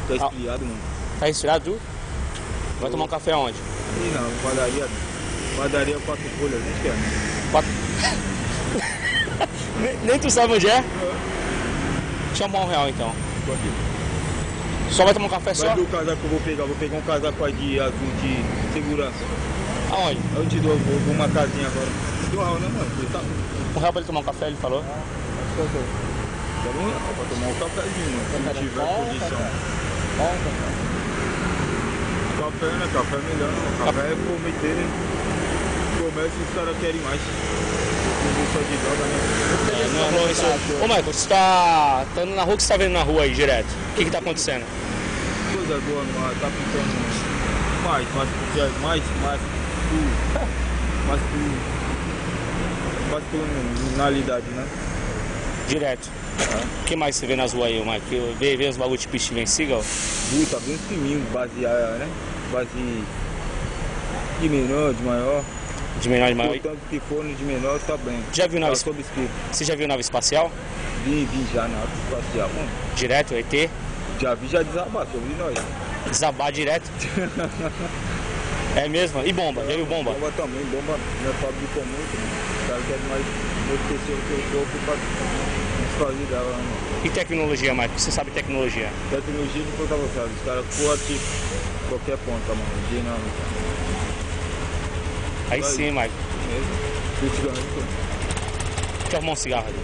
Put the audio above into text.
Tá esfriado, mano. Tá resfriado, tu? Vai tomar um café aonde? Ih, não, padaria. Padaria 4 folhas, não quer. Quatro... nem tu sabe onde é? Chama R$1 então. Só vai tomar um café só? Vai ver o casaco que eu vou pegar um casaco aí de azul de segurança. Aonde? Eu te dou, vou uma casinha agora. Do real, né, mano? Você sabe? R$1 pra ele tomar um café, ele falou. Quer R$1 pra tomar um cafezinho, mano. Se não tiver condição. Café, né? Café é melhor, não. Café é prometer, né? Comércio os caras querem mais. Só de droga, né? Não, isso... Ô, Michael, você tá andando na rua, o que você tá vendo na rua aí direto? O que tá acontecendo? Coisa boa, mano. Tá pintando mais criminalidade, né? Direto. O que mais você vê nas ruas aí, Michael? Vê os bagulho tipo Steven Seagal? Tá bem uns filminhos, baseado, né? Base de menor, de maior. De menor, de maior? Tanto que for de menor, tá bem. Já viu nave espacial? Você já viu nave espacial? Vi já na nave espacial, mano. Direto, ET? Já vi desabar sobre nós. Desabar direto? É mesmo? E bomba? Já viu bomba? Bomba também, bomba não é fabrica muito, né? Os caras querem mais enriquecer o seu corpo pra fazer dela, mano. E tecnologia, Michael? Você sabe tecnologia? Tecnologia de ponta velocidade. Os caras curtem qualquer ponta, mano. Dinâmica. Aí sim, Michael. Mesmo. Quer arrumar um cigarro ali?